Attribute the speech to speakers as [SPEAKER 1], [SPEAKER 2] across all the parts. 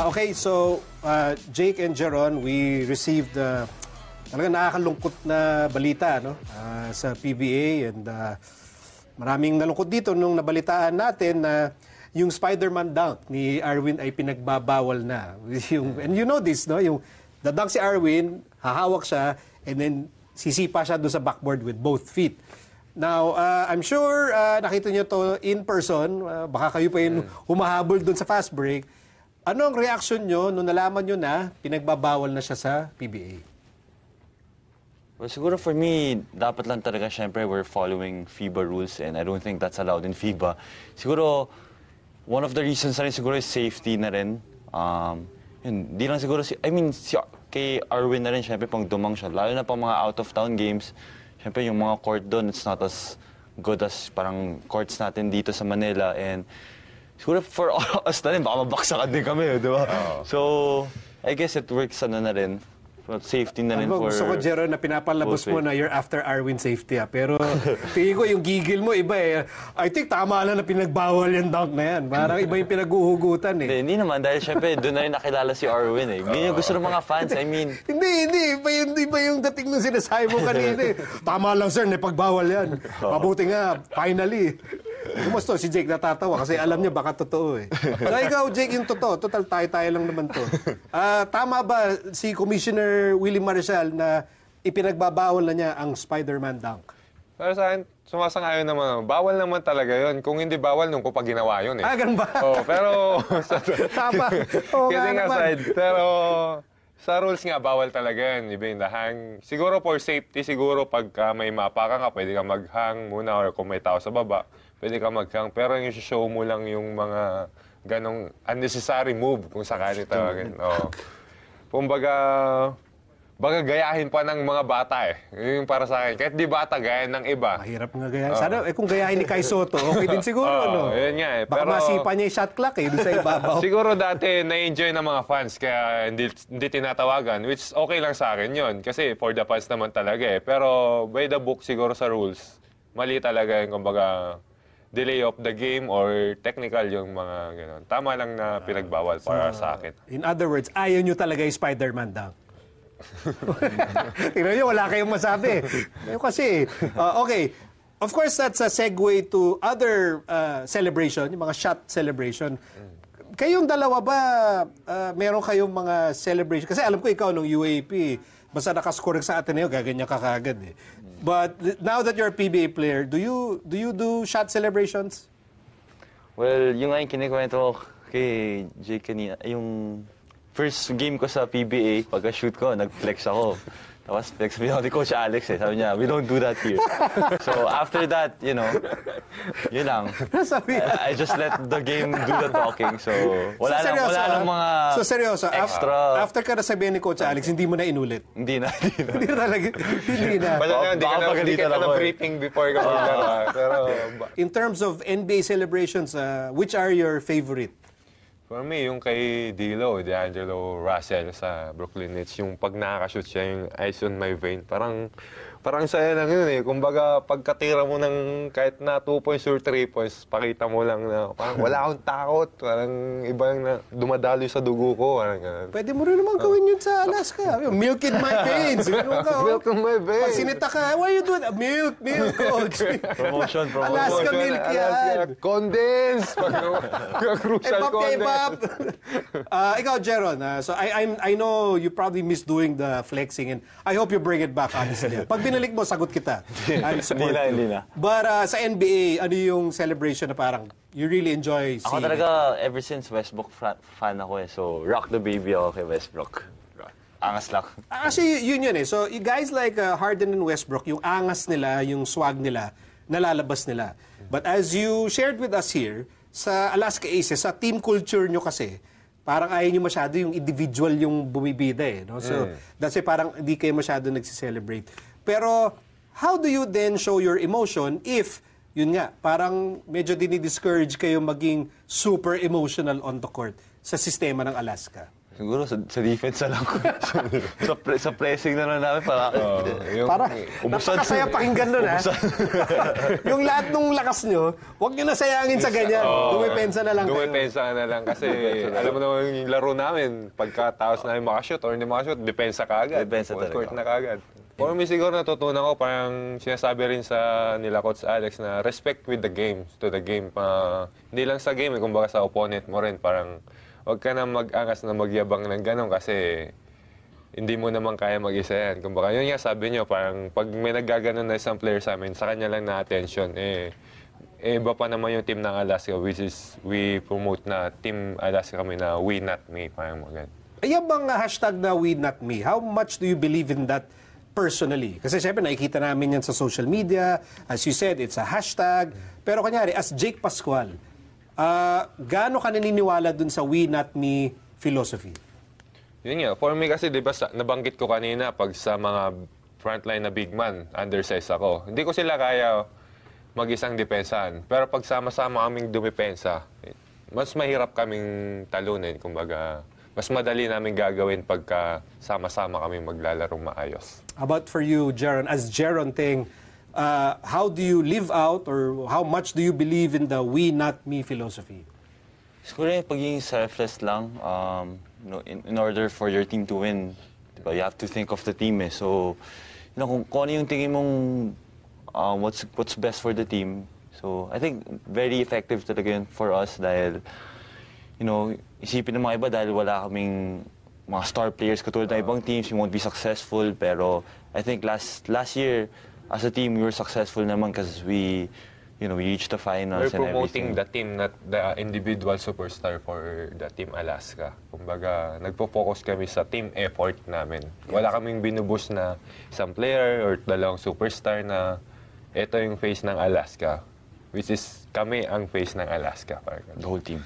[SPEAKER 1] Okay, so Jake and Jeron, we received talagang nakakalungkot na balita sa PBA and maraming nalungkot dito nung nabalitaan natin na yung Spider-Man dunk ni Arwin ay pinagbabawal na. And you know this, no? Yung dadunk si Arwin, hahawak siya, and then sisipa siya doon sa backboard with both feet. Now, I'm sure nakita niyo to in person, baka kayo pa yung humahabol doon sa fast break. Ano ang reaction niyo nung nalaman niyo na pinagbabawal na siya sa PBA?
[SPEAKER 2] Well, siguro for me, dapat lang talaga, syempre, we're following FIBA rules and I don't think that's allowed in FIBA. Siguro, one of the reasons na rin siguro is safety na rin. Yun, di lang siguro, kay Arwin na rin, syempre, pang dumang siya. Lalo na pang mga out-of-town games, syempre, yung mga court doon, it's not as good as parang courts natin dito sa Manila. And siguro for us na rin, baka mabaksakan din kami, di ba? So, I guess it works na rin. Safety na rin for...
[SPEAKER 1] Gusto ko, Jeron, na pinapalabos mo na you're after Arwin safety. Pero tingin ko yung gigil mo, iba eh. I think tama lang na pinagbawal yung dunk na yan. Parang iba yung pinag-uhugutan eh.
[SPEAKER 2] Hindi naman, dahil syempre doon na rin nakilala si Arwin eh. Ganyan gusto ng mga fans, I mean...
[SPEAKER 1] Hindi. Iba yung dating nung sinasabi mo kanina eh. Tama lang sir, napagbawal yan. Mabuti nga, finally. Kumusta si Jake natatawa kasi alam niya baka totoo eh. So ikaw, Jake, yung totoo. Total, tayo lang naman to. Tama ba si Commissioner Willie Marcial na ipinagbabawal na niya ang Spider-Man dunk?
[SPEAKER 3] Pero sa akin, sumasang-ayon naman. Bawal naman talaga yun. Kung hindi bawal, nung ko pa ginawa yun eh.
[SPEAKER 1] Ganun ba?
[SPEAKER 3] Pero...
[SPEAKER 1] Tama.
[SPEAKER 3] Kidding aside. Pero... Sa rules nga, bawal talaga yan. Iba yung hang. Siguro for safety, siguro pag may mapa ka, pwede ka mag-hang muna or kung may tao sa baba, pwede ka mag-hang. Pero yung show mo lang yung mga ganong unnecessary move kung sakali tawagin. Kumbaga, baga gayahin pa ng mga bata eh. Yun yung para sa akin. Kahit di bata, gayahin ng iba.
[SPEAKER 1] Mahirap nga gayahin. Sana, kung gayahin ni Kai Soto, okay din siguro, no?
[SPEAKER 3] Yun nga eh.
[SPEAKER 1] Baka
[SPEAKER 3] pero,
[SPEAKER 1] masipa niya yung shot clock eh, doon sa ibabaw.
[SPEAKER 3] Siguro dati, na-enjoy ng mga fans, kaya hindi tinatawagan, which okay lang sa akin yun. Kasi for the fans naman talaga eh. Pero by the book, siguro sa rules, mali talaga yung kumbaga, delay of the game or technical yung mga gano'n. Tama lang na pinagbawal para sa akin.
[SPEAKER 1] In other words, ayaw nyo talaga yung Spider-Man dunk. Tingnan nyo, wala kayong masabi. Kasi, okay, of course, that's a segue to other celebration, yung mga shot celebration. Kayong dalawa ba, meron kayong mga celebration? Kasi alam ko ikaw nung UAP, basta nakascore sa Ateneo, gaganyan ka kagad eh. But now that you're a PBA player, do you do shot celebrations?
[SPEAKER 2] Well, yung nga yung kinikwento ko kay Jake kanina, yung first game ko sa PBA, pagka-shoot ko, nag-flex ako. Tapos flex ni Coach Alex eh. Sabi niya, we don't do that here. So after that, you know, yun lang. I just let the game do the talking. So wala lang mga
[SPEAKER 1] So seryoso,
[SPEAKER 2] extra.
[SPEAKER 1] After ka nasabihin ni Coach Alex, hindi mo na inulit?
[SPEAKER 2] Hindi na.
[SPEAKER 1] Hindi talaga. Hindi na.
[SPEAKER 3] Hindi ka na briefing before ka pero
[SPEAKER 1] in terms of NBA celebrations, which are your favorite?
[SPEAKER 3] For me, yung kay D'Angelo Russell sa Brooklyn Nets, yung pag nakakashoot siya, yung Ice on My Vein, parang saya lang yun eh. Kumbaga, pagkatira mo ng kahit na 2 points or 3 points, pakita mo lang na parang wala akong takot. Parang iba yung dumadaloy sa dugo ko.
[SPEAKER 1] Pwede mo rin naman gawin yun sa Alaska. Milk in my veins.
[SPEAKER 3] Milk in my veins.
[SPEAKER 1] Pag sinita ka, why you doing that? Milk, coach.
[SPEAKER 2] Promotion.
[SPEAKER 1] Alaska milk yan.
[SPEAKER 3] Condense. Crucial condense.
[SPEAKER 1] Ikaw, Jeron, so I know you probably miss doing the flexing and I hope you bring it back, honestly. Pag binalik mo, sagot kita.
[SPEAKER 2] Hindi na.
[SPEAKER 1] But sa NBA, ano yung celebration na parang you really enjoy seeing?
[SPEAKER 2] Ako talaga, ever since Westbrook fan ako eh. So, rock the baby ako kay Westbrook. Angas lang.
[SPEAKER 1] Kasi yun eh. So, guys like Harden and Westbrook, yung angas nila, yung swag nila, nalalabas nila. But as you shared with us here, sa Alaska Aces, sa team culture nyo kasi, parang ayaw nyo masyado yung individual yung bumibida eh. No? So, that's why parang hindi kayo masyado nagsiselebrate. Pero, how do you then show your emotion if, yun nga, parang medyo dinidiscourage kayo maging super emotional on the court sa sistema ng Alaska?
[SPEAKER 2] Siguro sa defense na lang. sa pressing na lang namin para...
[SPEAKER 1] Para
[SPEAKER 2] Ubusan.
[SPEAKER 1] napakasaya pakinggan nun, ha? Yung lahat ng lakas nyo, huwag nyo nasayangin sa ganyan. Dumepensa na lang kayo.
[SPEAKER 3] Dumepensa na lang kasi alam mo naman yung laro namin, pagkataos namin makashoot or hindi makashoot, depensa ka agad.
[SPEAKER 2] Depensa
[SPEAKER 3] Full
[SPEAKER 2] talaga.
[SPEAKER 3] court na kaagad. For me siguro natutunan ko, parang sinasabi rin sa nila Coach Alex na respect with the game, to the game. Hindi lang sa game, kumbaga sa opponent mo rin, parang huwag ka na mag-angas na magyabang ng gano'n kasi hindi mo naman kaya mag-isa yan. Kumbaga yun nga sabi nyo, parang pag may naggaganon na isang player sa amin, sa kanya lang na attention, iba pa naman yung team ng Alaska, which is we promote na Team Alaska kami na we not me, parang mga ganun.
[SPEAKER 1] Ayan bang hashtag na we not me, how much do you believe in that personally? Kasi syempre nakikita namin yan sa social media. As you said, it's a hashtag. Pero kanyari, as Jake Pascual, gaano ka naniniwala dun sa we not me philosophy?
[SPEAKER 3] Yun nga, for me kasi, di ba, nabanggit ko kanina, pag sa mga frontline na big man, undersize ako, hindi ko sila kaya mag-isang depensahan. Pero pag sama-sama kaming dumepensa, mas mahirap kaming talunin. Kumbaga, mas madali namin gagawin pagka sama-sama kaming maglalarong maayos.
[SPEAKER 1] How about for you, Jaron? As Jaron Ting, how do you live out or how much do you believe in the we not me philosophy?
[SPEAKER 2] Siguro yung pagiging selfless lang, in order for your team to win, diba, you have to think of the team eh. So, kung ano yung tingin mong what's best for the team. So, I think very effective talaga yun for us dahil, isipin ng mga iba dahil wala kaming mga star players katulad ng ibang teams, we won't be successful. Pero I think last year, as a team, we were successful naman because we reached the finals
[SPEAKER 3] We're
[SPEAKER 2] and
[SPEAKER 3] promoting
[SPEAKER 2] everything.
[SPEAKER 3] the team, not the individual superstar for the Team Alaska. Kumbaga, nagpo-focus kami sa team effort namin. Wala kaming binubus na isang player or dalawang superstar na ito yung face ng Alaska. Which is, kami ang face ng Alaska.
[SPEAKER 2] The whole team.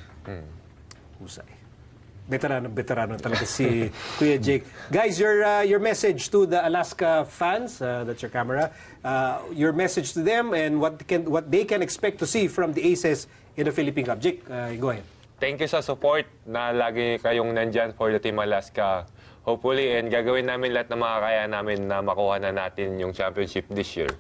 [SPEAKER 1] Husay. Veterano talaga si Kuya Jake. Guys, your message to the Alaska fans, that's your camera, your message to them and what they can expect to see from the Aces in the Philippine Cup. Jake, go ahead.
[SPEAKER 3] Thank you sa support na lagi kayong nandyan for the Team Alaska. Hopefully, and gagawin namin lahat na makakaya namin na makuha na natin yung championship this year.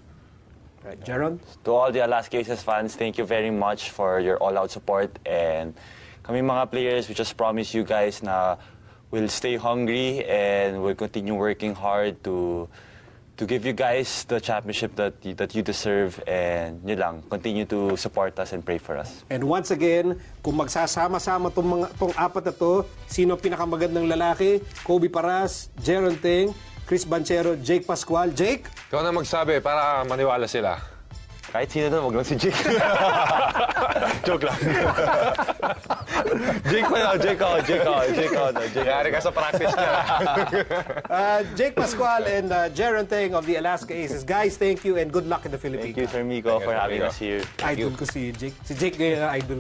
[SPEAKER 1] Right, Jaron?
[SPEAKER 2] To all the Alaska Aces fans, thank you very much for your all-out support. And kami mga players, we just promise you guys na we'll stay hungry and we'll continue working hard to give you guys the championship that you deserve. And yun lang, continue to support us and pray for us.
[SPEAKER 1] And once again, kung magsasama-sama tong apat na to, sino pinakamagandang lalaki? Kobe Paras, Jaron Ting, Chris Banchero, Jake Pascual. Jake?
[SPEAKER 3] Ikaw na magsabi para maniwala sila.
[SPEAKER 2] Kahit sino doon, wag lang si Jake. Joke lang. Jake pa yun, Jake ako.
[SPEAKER 3] Yari ka sa practice niya.
[SPEAKER 1] Jake Pascual and Jaron Ting of the Alaska Aces. Guys, thank you and good luck in the Philippines.
[SPEAKER 2] Thank you, Sir Miko, for having us here.
[SPEAKER 1] Idol ko si Jake. Si Jake ngayon, idol.